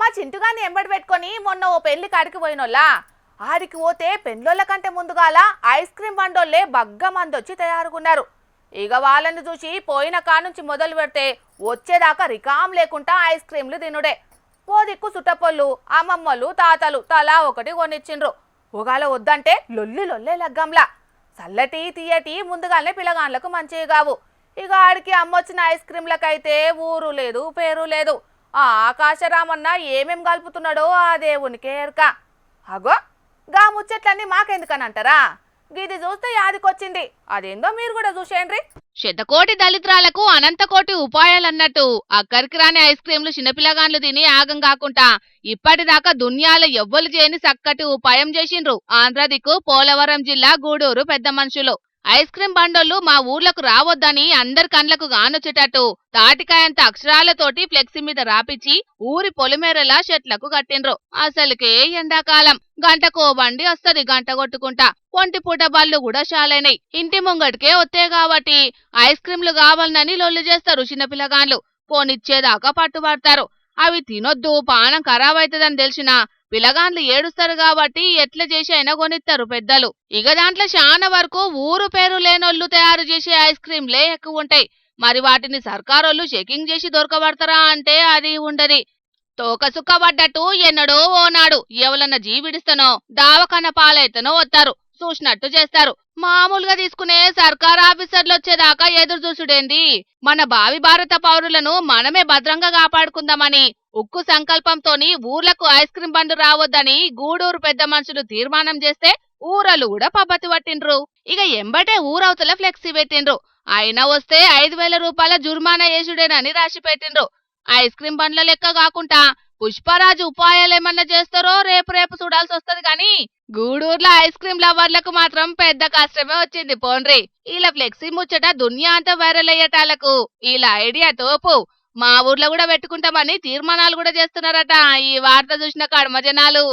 మా చింటుగాన్ని ఎంబడి పెట్టుకొని మొన్న ఓ పెళ్లి కాడికి పోయినోళ్ళ ఆడికి పోతే పెండ్లోళ్ళ కంటే ముందుగాల ఐస్ క్రీమ్ బండోళ్ళే బగ్గ మందొచ్చి తయారుగున్నారు. ఇక వాళ్ళని చూసి పోయిన కానుంచి మొదలు పెడితే వచ్చేదాకా రికాం లేకుండా ఐస్ క్రీంలు తినుడే. ఓ దిక్కు సుట్టపొళ్ళు అమ్మమ్మలు తాతలు తలా ఒకటి కొనిచ్చిండ్రు. ఒగాల వద్దంటే లొల్లి లొల్లే లగ్గంలా. చల్లటి తీయటి ముందుగానే పిల్లగాన్లకు మంచివి కావు. ఇక ఆడికి అమ్మొచ్చిన ఐస్ క్రీంలకైతే ఊరు లేదు పేరు లేదు. ఆ ఆకాశరామన్న ఏమేం కలుపుతున్నాడో ఆ దేవునికే ఎరక. అగో గా ముచ్చట్లన్నీ మాకెందుకని అంటారా? గిది చూస్తే యాదికొచ్చింది, అదేందో మీరు కూడా చూసేయండి. శతకోటి దళితురాలకు అనంతకోటి ఉపాయాలన్నట్టు అక్కడికి రాని ఐస్ క్రీంలు చిన్నపిల్లగాన్లు తిని ఆగం కాకుండా ఇప్పటిదాకా దునియాలో ఎవ్వలు చేయని చక్కటి ఉపాయం చేసిండ్రు ఆంధ్ర దిక్కు పోలవరం జిల్లా గూడూరు పెద్ద మనుషులు. ఐస్ క్రీం బండోళ్లు మా ఊర్లకు రావద్దని అందరి కండ్లకు గానొచ్చేటట్టు తాటికాయంత అక్షరాలతోటి ఫ్లెక్సీ మీద రాపిచ్చి ఊరి పొలిమేరలా చెట్లకు కట్టిండ్రు. అసలుకే ఎండాకాలం గంటకో బండి వస్తది గంట కొట్టుకుంటా. ఒంటి పూట బళ్ళు కూడా చాలైనాయి. ఇంటి ముంగటికే వస్తే కాబట్టి ఐస్ క్రీంలు కావాలని లొల్లి చేస్తారు చిన్నపిల్లగాన్లు. పోనిచ్చేదాకా పట్టుబడతారు. అవి తినొద్దు పానం ఖరాబ్ అవుతుందని తెలిసినా పిల్లగాన్లు ఏడుస్తారు కాబట్టి ఎట్లా చేసి అయినా కొనిస్తారు పెద్దలు. ఇక దాంట్లో చాలా వరకు ఊరు పేరు లేనోళ్లు తయారు చేసే ఐస్ క్రీంలే ఎక్కువ ఉంటాయి. మరి వాటిని సర్కారోళ్ళు చెకింగ్ చేసి దొరకబడతారా అంటే అది ఉండది. తోక సుక్కబడ్డట్టు ఎన్నడో ఓనాడు ఎవలన్నా జీవిడిస్తనో దావకన్న పాలైతనో వస్తారు, చూసినట్టు చేస్తారు. మామూలుగా తీసుకునే సర్కార్ ఆఫీసర్లు వచ్చేదాకా ఎదురు చూసుడేంది? మన భావి భారత పౌరులను మనమే భద్రంగా కాపాడుకుందామని ఉక్కు సంకల్పంతోని ఊర్లకు ఐస్ క్రీం బండు రావద్దని గూడూరు పెద్ద మనుషులు తీర్మానం చేస్తే ఊరలు కూడా పబ్బతి పట్టిండ్రు. ఇక ఎంబటే ఊరవతల ఫ్లెక్సీ పెట్టిండ్రు. అయినా వస్తే 5,000 రూపాయల జుర్మానా వేసుడేనని రాసి పెట్టిండ్రు. ఐస్ క్రీం బండ్ల లెక్క కాకుండా పుష్పరాజు ఉపాయాలేమన్నా చేస్తారో రేపు రేపు చూడాల్సి వస్తది గాని గూడూరులో ఐస్ క్రీం లవర్లకు మాత్రం పెద్ద కష్టమే వచ్చింది పోన్రి. ఇలా ఫ్లెక్సీ ముచ్చట దునియా అంతా వైరల్ అయ్యేటాలకు ఇలా ఐడియా తోపు. మా ఊర్లో కూడా పెట్టుకుంటామని తీర్మానాలు కూడా చేస్తున్నారట ఈ వార్త చూసిన కడమ జనాలు.